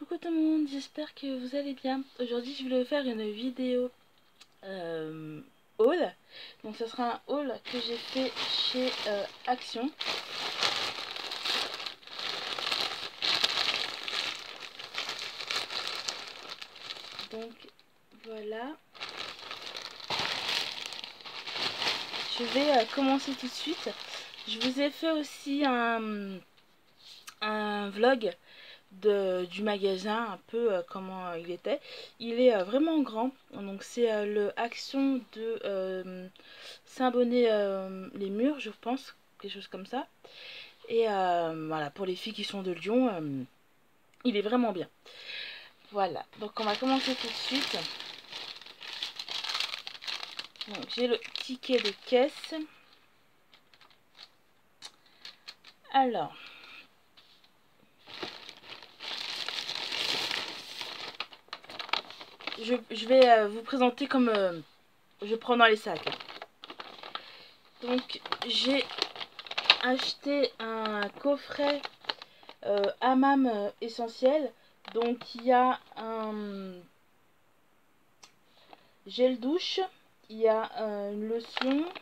Coucou tout le monde, j'espère que vous allez bien. Aujourd'hui je voulais faire une vidéo haul. Donc ce sera un haul que j'ai fait chez Action. Donc voilà. Je vais commencer tout de suite. Je vous ai fait aussi un vlog du magasin, un peu comment il était. Il est vraiment grand, donc c'est le Action de Saint-Bonnet-les-Murs, je pense, quelque chose comme ça. Et voilà, pour les filles qui sont de Lyon, il est vraiment bien. Voilà, donc on va commencer tout de suite. Donc j'ai le ticket de caisse. Alors, je vais vous présenter comme je prends dans les sacs. Donc j'ai acheté un coffret hammam essentiel. Donc il y a un gel douche, il y a une lotion,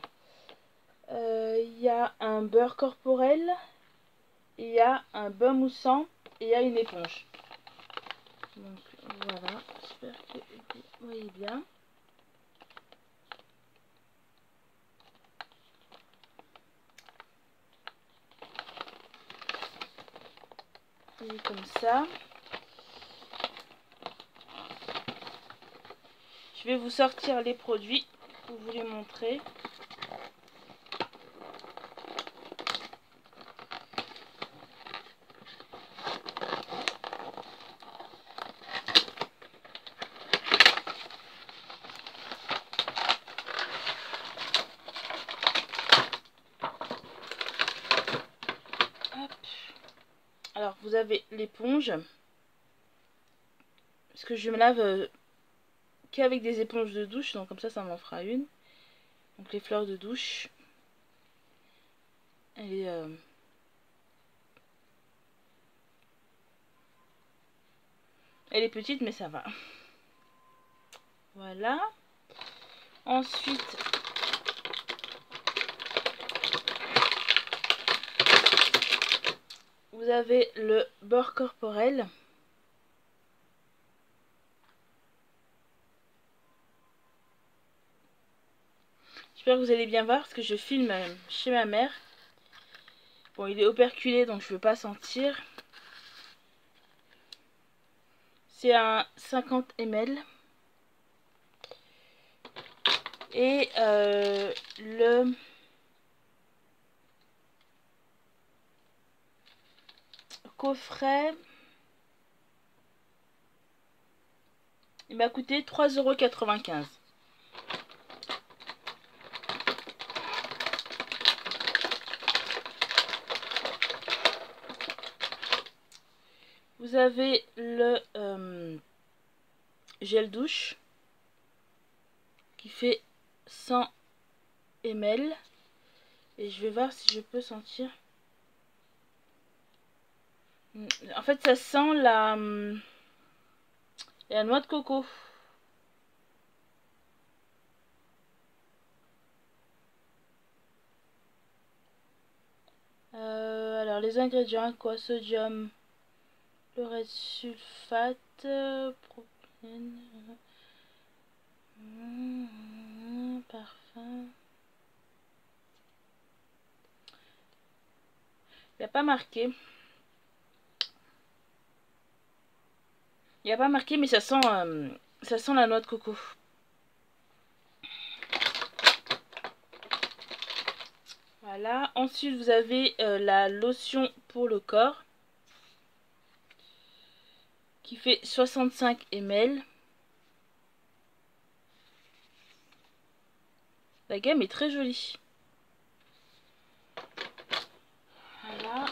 il y a un beurre corporel, il y a un bain moussant et il y a une éponge. Donc voilà, j'espère que vous voyez bien. Il est comme ça. Je vais vous sortir les produits pour vous les montrer. Hop. Alors vous avez l'éponge, parce que je me lave qu'avec des éponges de douche, donc comme ça m'en fera une. Donc les fleurs de douche, elle est petite mais ça va. Voilà. Ensuite, vous avez le beurre corporel. J'espère que vous allez bien voir parce que je filme chez ma mère. Bon, il est operculé donc je ne veux pas sentir. C'est un 50 ml. Et le coffret, il m'a coûté 3,95 €. Vous avez le gel douche qui fait 100 ml. Et je vais voir si je peux sentir. En fait, ça sent la noix de coco. Alors, les ingrédients, quoi? Sodium, chlorure, sulfate, propylène, parfum. Il n'y a pas marqué. Il n'y a pas marqué, mais ça sent la noix de coco. Voilà. Ensuite, vous avez la lotion pour le corps qui fait 65 ml. La gamme est très jolie. Voilà.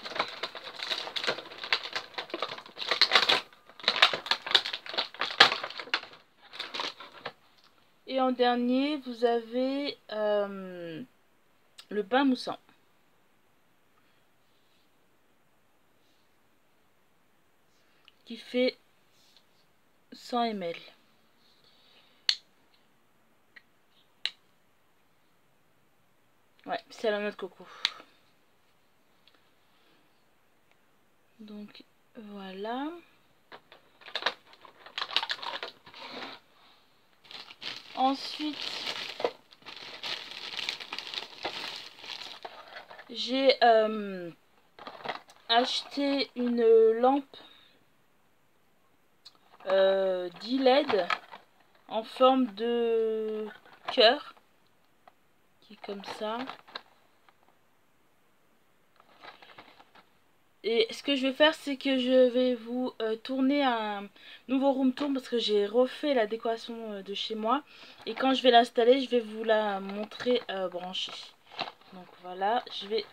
Et en dernier, vous avez le bain moussant. Qui fait 100 ml. Ouais, c'est la noix de coco. Donc voilà. Ensuite, j'ai acheté une lampe d'ILED en forme de cœur, qui est comme ça. Et ce que je vais faire, c'est que je vais vous tourner un nouveau room tour parce que j'ai refait la décoration de chez moi. Et quand je vais l'installer, je vais vous la montrer branchée. Donc voilà, je vais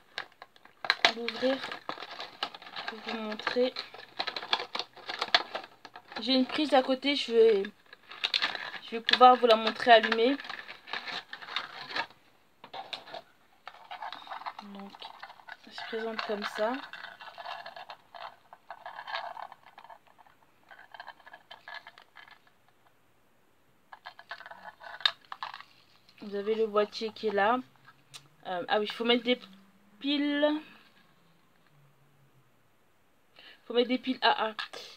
l'ouvrir pour vous montrer. J'ai une prise à côté, je vais pouvoir vous la montrer allumée. Donc ça se présente comme ça. Vous avez le boîtier qui est là. Ah oui, il faut mettre des piles. Faut mettre des piles AA.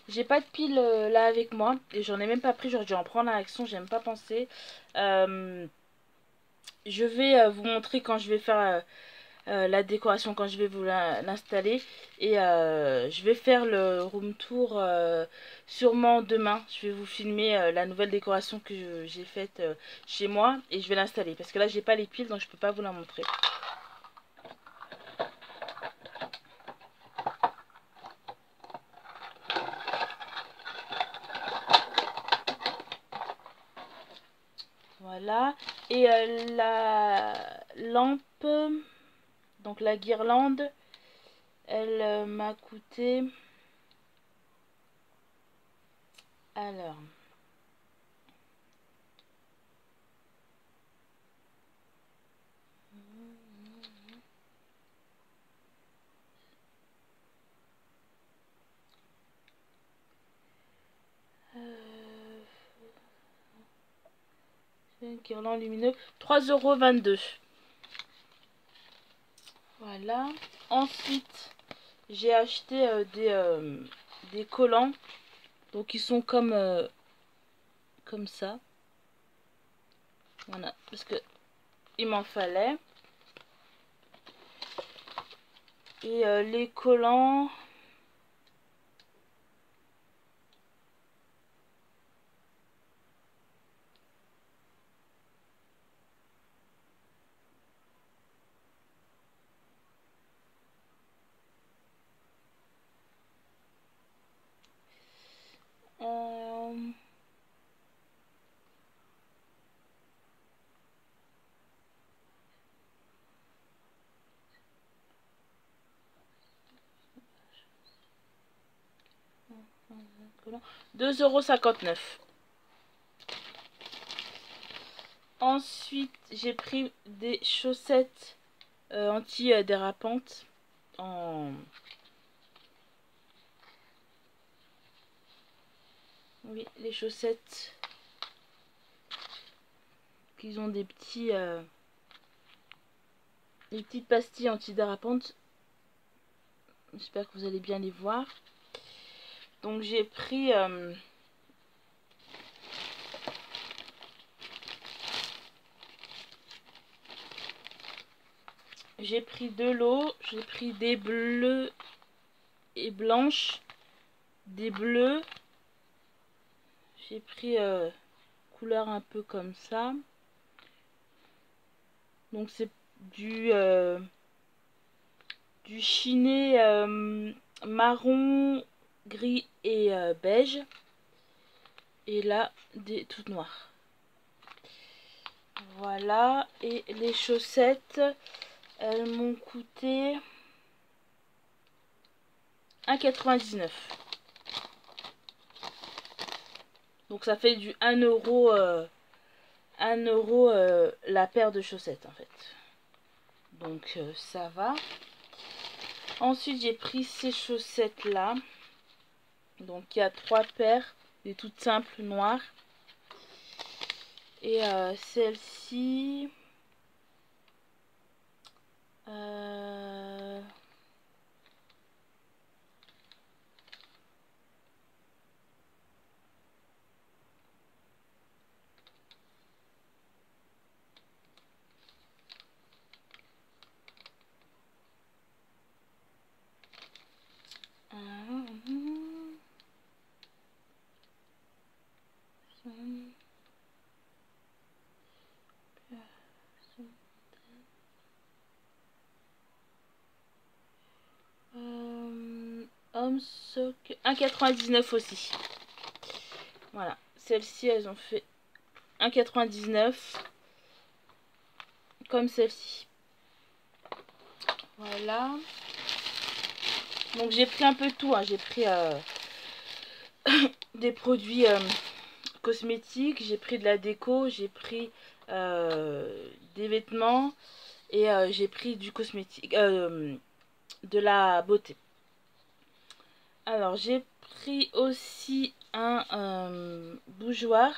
J'ai pas de piles là avec moi. Et j'en ai même pas pris. J'aurais dû en prendre à l'action. J'aime pas penser. Je vais vous montrer quand je vais faire la décoration. Quand je vais vous l'installer. Et je vais faire le room tour sûrement demain. Je vais vous filmer la nouvelle décoration que j'ai faite chez moi. Et je vais l'installer. Parce que là j'ai pas les piles. Donc je peux pas vous la montrer. Voilà. Et la lampe, donc la guirlande, elle m'a coûté... Alors... une guirlande lumineuse, 3,22 €. Voilà. Ensuite, j'ai acheté des collants. Donc ils sont comme ça. Voilà, parce que il m'en fallait. Et les collants... €2,59 €. Ensuite, j'ai pris des chaussettes anti-dérapantes en... Oui, les chaussettes qui ont des des petites pastilles antidérapantes. J'espère que vous allez bien les voir. Donc j'ai pris de l'eau, j'ai pris des bleus et blanches, des bleus, j'ai pris couleur un peu comme ça. Donc c'est du chiné marron, gris et beige. Et là, des toutes noires. Voilà. Et les chaussettes, elles m'ont coûté 1,99 €. Donc ça fait du 1 €, 1 € la paire de chaussettes en fait. Donc ça va. Ensuite j'ai pris ces chaussettes là. Donc il y a 3 paires. des toutes simples noires. Et celle-ci, Homme Sock 1,99 aussi. Voilà, celles-ci elles ont fait 1,99 comme celle-ci. Voilà. Donc j'ai pris un peu de tout, hein. J'ai pris des produits cosmétiques, j'ai pris de la déco, j'ai pris des vêtements et j'ai pris du cosmétique, de la beauté. Alors j'ai pris aussi un bougeoir.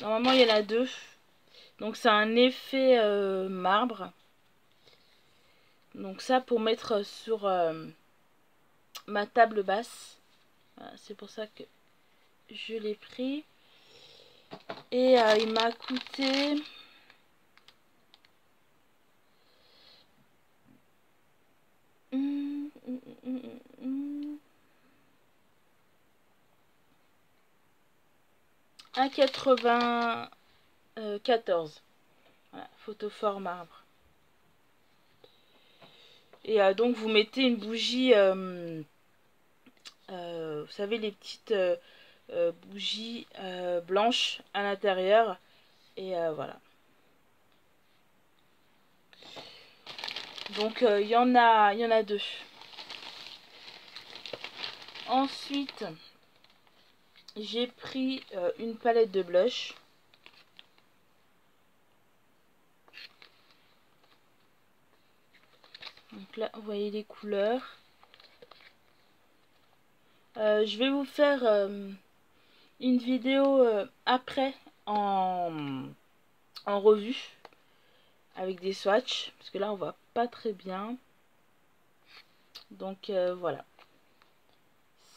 Normalement il y en a deux. Donc c'est un effet marbre. Donc ça pour mettre sur ma table basse. Voilà, c'est pour ça que je l'ai pris. Et il m'a coûté 1,94. Voilà, photophore marbre. Et donc vous mettez une bougie, vous savez les petites bougies blanches à l'intérieur. Et voilà. Donc il y en a deux. Ensuite, j'ai pris une palette de blush. Donc là, vous voyez les couleurs. Je vais vous faire une vidéo après en revue avec des swatchs parce que là on voit pas très bien. Donc voilà.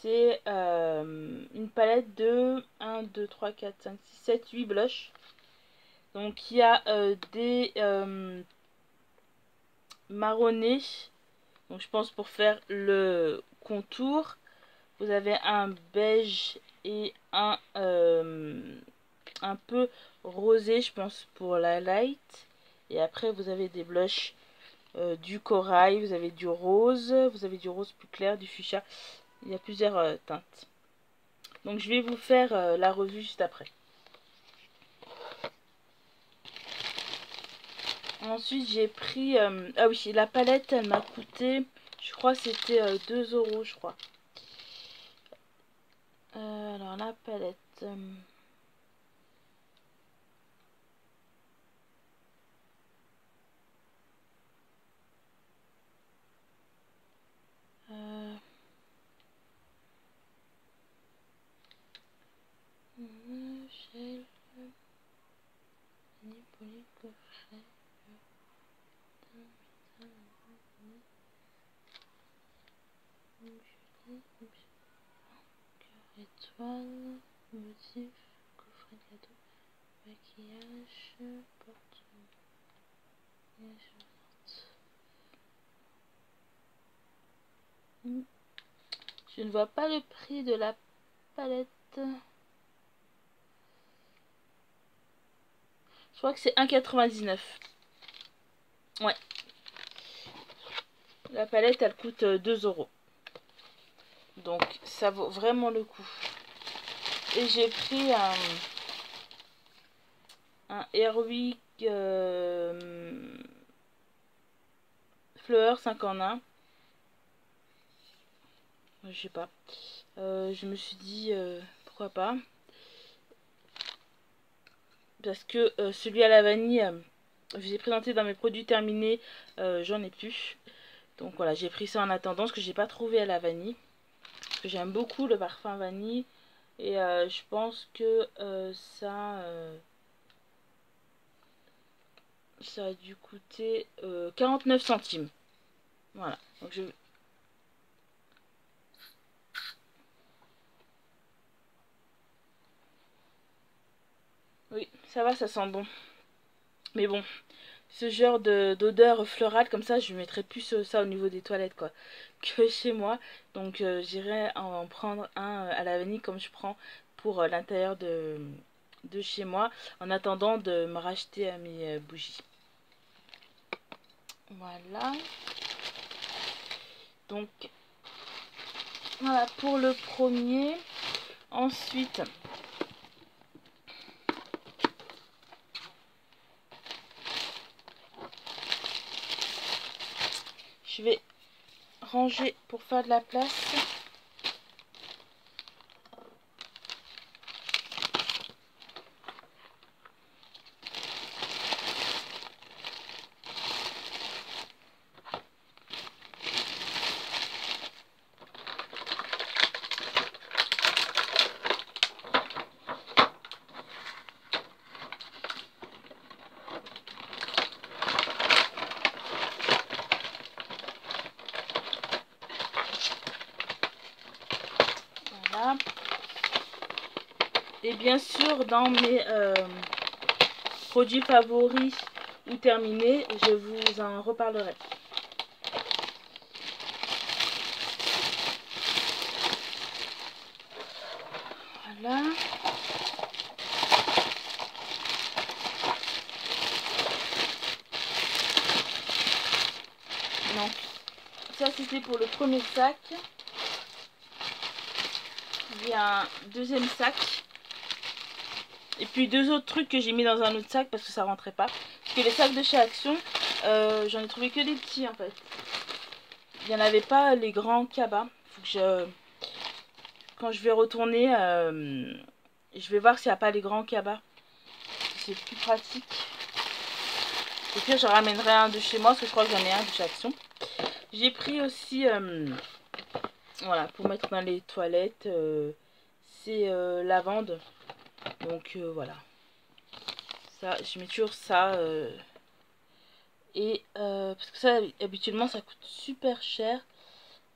C'est une palette de 1, 2, 3, 4, 5, 6, 7, 8 blushs. Donc il y a des marronnés. Donc je pense pour faire le contour. Vous avez un beige et un peu rosé, je pense, pour la light. Et après vous avez des blushs du corail, vous avez du rose plus clair, du fuchsia. Il y a plusieurs teintes. Donc je vais vous faire la revue juste après. Ensuite j'ai pris... ah oui, la palette elle m'a coûté, je crois c'était 2 €, je crois. Alors la palette... gel, coffret, étoile, motif, coffret cadeau, maquillage, porte. Je ne vois pas le prix de la palette. Je crois que c'est 1,99. Ouais. La palette, elle coûte 2 €. Donc, ça vaut vraiment le coup. Et j'ai pris un Airwick Fleur 5 en 1. Je sais pas. Je me suis dit, pourquoi pas. Parce que celui à la vanille, je vous ai présenté dans mes produits terminés, j'en ai plus. Donc voilà, j'ai pris ça en attendant, ce que j'ai pas trouvé à la vanille. Parce que j'aime beaucoup le parfum vanille. Et je pense que ça a dû coûter 49 centimes. Voilà. Donc je... Oui, ça va, ça sent bon. Mais bon, ce genre d'odeur florale comme ça, je mettrais plus ça au niveau des toilettes quoi que chez moi. Donc j'irai en prendre un à la vanille comme je prends pour l'intérieur de chez moi en attendant de me racheter mes bougies. Voilà. Donc voilà pour le premier. Ensuite, je vais ranger pour faire de la place. Voilà. Et bien sûr, dans mes produits favoris ou terminés, je vous en reparlerai. Voilà. Donc, ça c'était pour le premier sac. Il y a un deuxième sac. Et puis deux autres trucs que j'ai mis dans un autre sac parce que ça rentrait pas. Parce que les sacs de chez Action, j'en ai trouvé que des petits en fait. Il n'y en avait pas les grands cabas. Faut que quand je vais retourner, je vais voir s'il n'y a pas les grands cabas. C'est plus pratique. Et puis je ramènerai un de chez moi parce que je crois que j'en ai un de chez Action. J'ai pris aussi, voilà, pour mettre dans les toilettes, c'est lavande. Donc voilà. Ça, je mets toujours ça. Et parce que ça, habituellement, ça coûte super cher.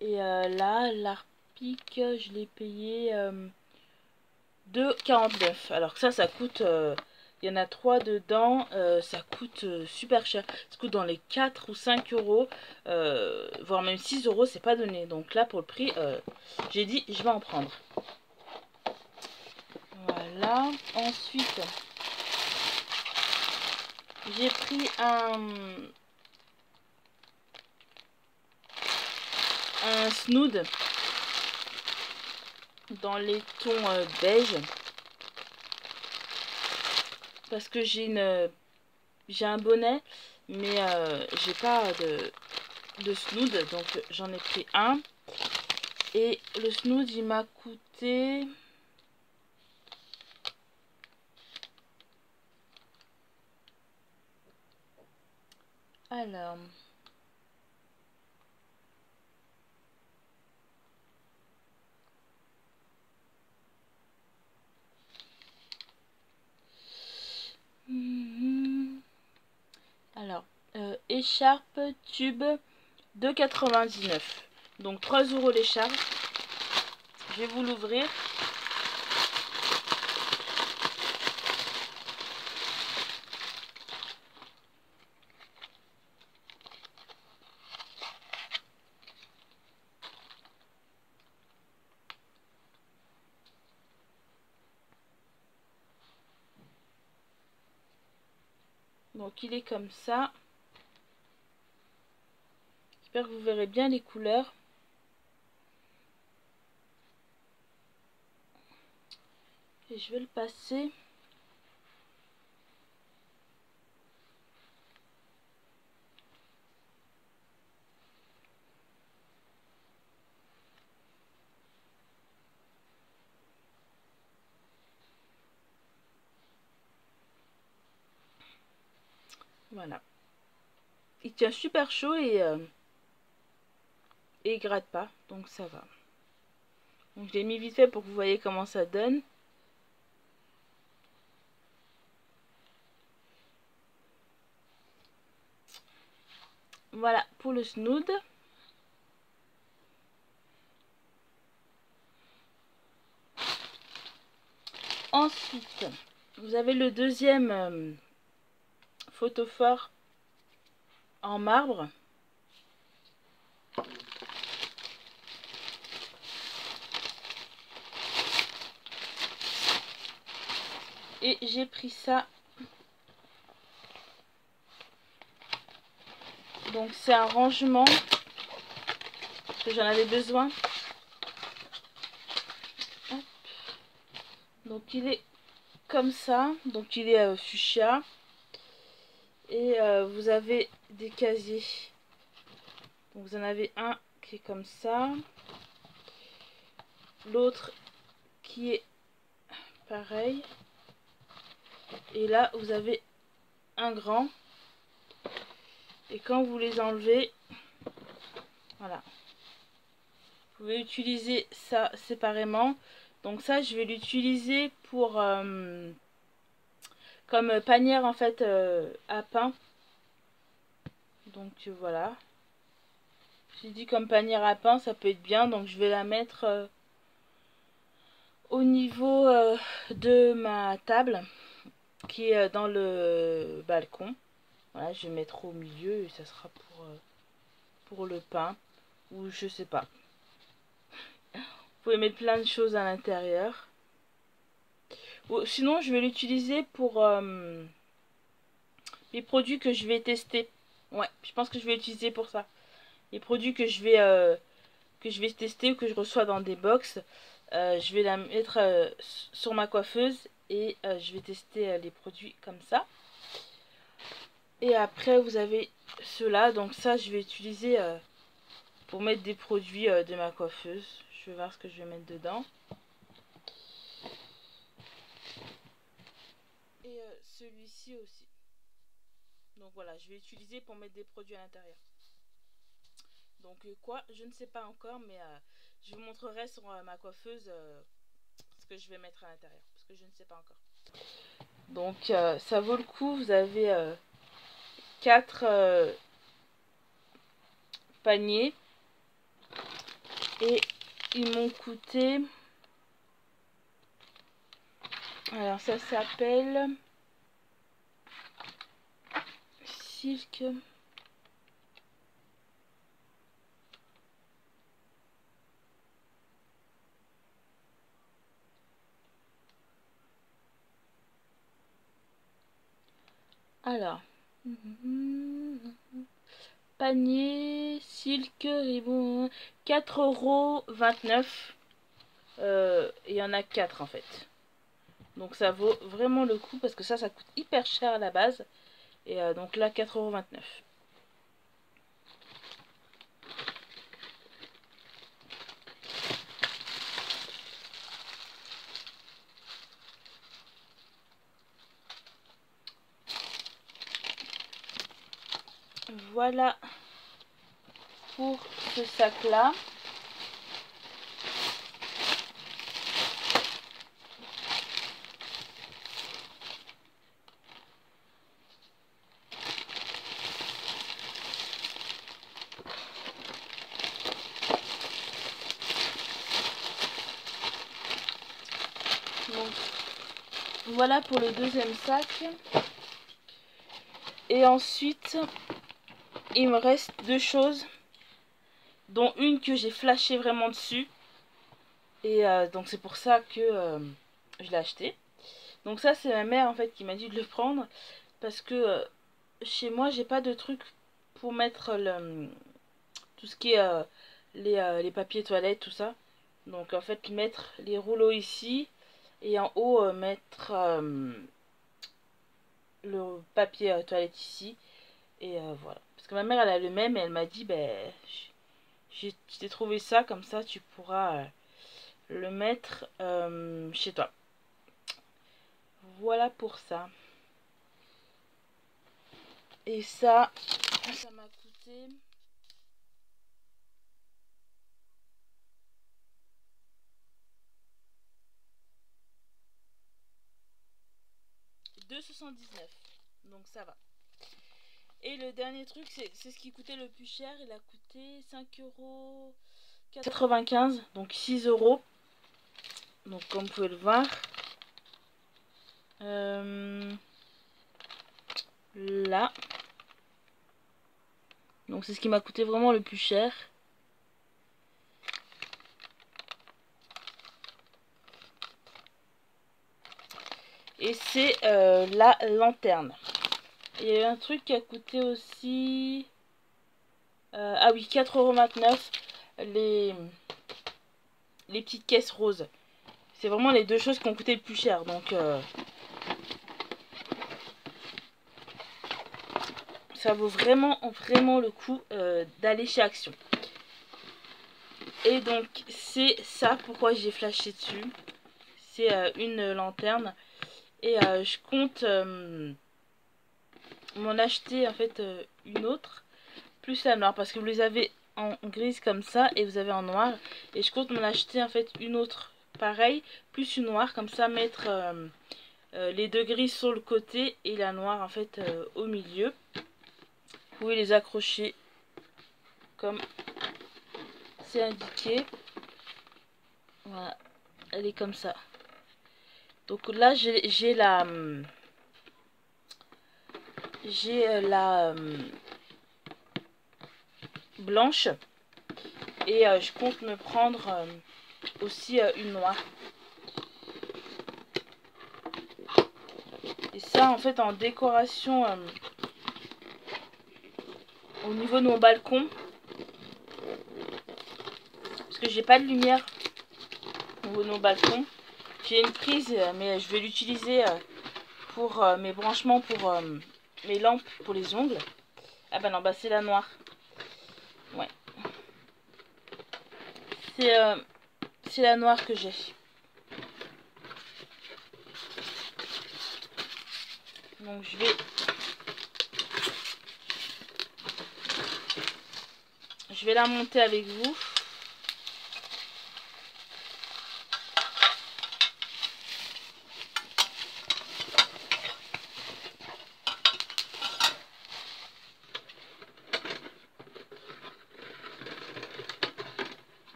Et là, l'Harpic, je l'ai payé 2,49. Alors que ça coûte... il y en a 3 dedans, ça coûte super cher. Ça coûte dans les 4 ou 5 euros, voire même 6 euros, c'est pas donné. Donc là, pour le prix, j'ai dit, je vais en prendre. Voilà. Ensuite, j'ai pris un snood dans les tons beige. Parce que j'ai un bonnet, mais j'ai pas de snood, donc j'en ai pris un. Et le snood, il m'a coûté... Alors... Alors, écharpe tube 2,99. Donc 3 euros l'écharpe. Je vais vous l'ouvrir. Donc il est comme ça. J'espère que vous verrez bien les couleurs. Et je vais le passer. Voilà. Il tient super chaud et et il gratte pas, donc ça va. Donc je l'ai mis vite fait pour que vous voyez comment ça donne. Voilà pour le snood. Ensuite, vous avez le deuxième photophore en marbre. Et j'ai pris ça. Donc c'est un rangement parce que j'en avais besoin. Hop. Donc il est comme ça. Donc il est fuchsia. Et vous avez des casiers. Donc vous en avez un qui est comme ça. L'autre qui est pareil. Et là vous avez un grand. Et quand vous les enlevez, voilà. Vous pouvez utiliser ça séparément. Donc ça je vais l'utiliser pour comme panière en fait à pain. Donc voilà. J'ai dit comme panière à pain, ça peut être bien. Donc je vais la mettre au niveau de ma table qui est dans le balcon. Voilà, je vais mettre au milieu et ça sera pour le pain. Ou je sais pas. Vous pouvez mettre plein de choses à l'intérieur. Sinon, je vais l'utiliser pour les produits que je vais tester. Ouais, je pense que je vais l'utiliser pour ça. Les produits que je vais tester ou que je reçois dans des box, je vais la mettre sur ma coiffeuse et je vais tester les produits comme ça. Et après vous avez ceux-là, donc ça je vais utiliser pour mettre des produits de ma coiffeuse. Je vais voir ce que je vais mettre dedans. Et celui-ci aussi. Donc voilà, je vais utiliser pour mettre des produits à l'intérieur. Donc quoi, je ne sais pas encore, mais je vous montrerai sur ma coiffeuse ce que je vais mettre à l'intérieur, parce que je ne sais pas encore. Donc ça vaut le coup, vous avez 4 paniers et ils m'ont coûté, alors ça s'appelle Silk. Alors, panier, silk, ribon, 4,29 €. Il y en a 4 en fait. Donc ça vaut vraiment le coup parce que ça coûte hyper cher à la base. Et donc là, 4,29 €. Voilà pour ce sac là. Donc voilà pour le deuxième sac. Et ensuite il me reste deux choses, dont une que j'ai flashé vraiment dessus. Et donc c'est pour ça que je l'ai acheté. Donc ça c'est ma mère en fait qui m'a dit de le prendre. Parce que chez moi j'ai pas de truc pour mettre tout ce qui est les papiers toilettes, tout ça. Donc en fait mettre les rouleaux ici. Et en haut mettre le papier toilette ici. Et voilà. Parce que ma mère elle a le même et elle m'a dit ben j'ai trouvé ça, comme ça tu pourras le mettre chez toi. Voilà pour ça. Et ça m'a coûté 2,79 €. Donc ça va. Et le dernier truc, c'est ce qui coûtait le plus cher. Il a coûté 5,95 €. Donc 6 €. Donc comme vous pouvez le voir. Là. Donc c'est ce qui m'a coûté vraiment le plus cher. Et c'est la lanterne. Il y a eu un truc qui a coûté aussi... ah oui, 4,29 €. Les petites caisses roses. C'est vraiment les deux choses qui ont coûté le plus cher. Donc ça vaut vraiment le coup d'aller chez Action. Et donc c'est ça pourquoi j'ai flashé dessus. C'est une lanterne. Et je compte m'en acheter en fait une autre. Plus la noire. Parce que vous les avez en grise comme ça. Et vous avez en noir. Et je compte m'en acheter en fait une autre. Pareil. Plus une noire. Comme ça mettre les deux grises sur le côté. Et la noire en fait au milieu. Vous pouvez les accrocher comme c'est indiqué. Voilà. Elle est comme ça. Donc là j'ai la blanche et je compte me prendre aussi une noire. Et ça en fait en décoration au niveau de mon balcon, parce que j'ai pas de lumière au niveau de mon balcon. J'ai une prise mais je vais l'utiliser pour mes branchements, pour mes lampes pour les ongles. Ah bah non, bah c'est la noire. Ouais. C'est la noire que j'ai. Donc je vais la monter avec vous.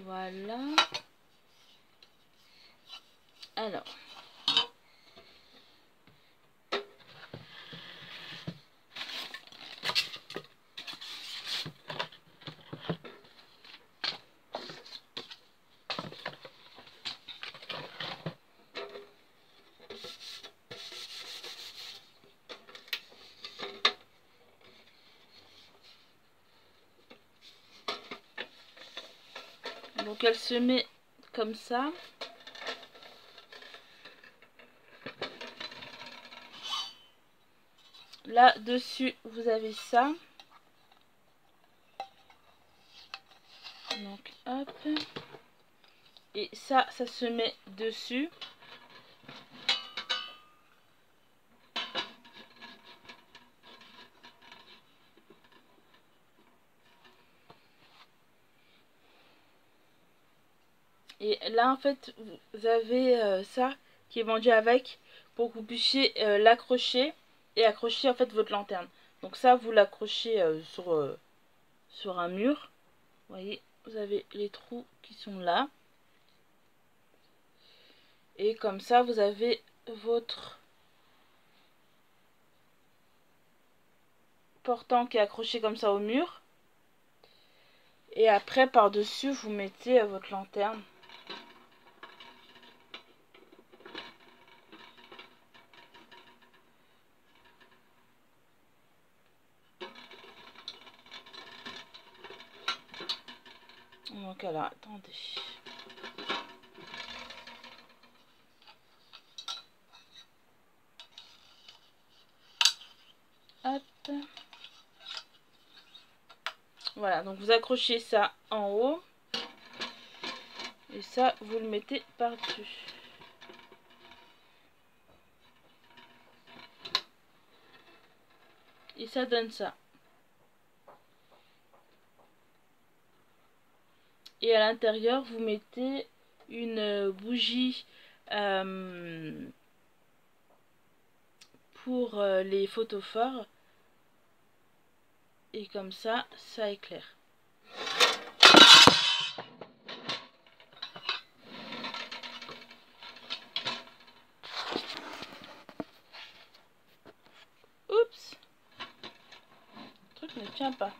Voilà. Alors. Donc elle se met comme ça. Là dessus vous avez ça. Donc hop. Et ça se met dessus. Et là en fait vous avez ça qui est vendu avec, pour que vous puissiez l'accrocher et accrocher en fait votre lanterne. Donc ça vous l'accrochez sur un mur. Vous voyez, vous avez les trous qui sont là. Et comme ça vous avez votre portant qui est accroché comme ça au mur. Et après par dessus vous mettez votre lanterne. Donc alors attendez. Hop. Voilà, donc vous accrochez ça en haut. Et ça, vous le mettez par-dessus. Et ça donne ça. Et à l'intérieur, vous mettez une bougie pour les photophores. Et comme ça éclaire. Oups, le truc ne tient pas.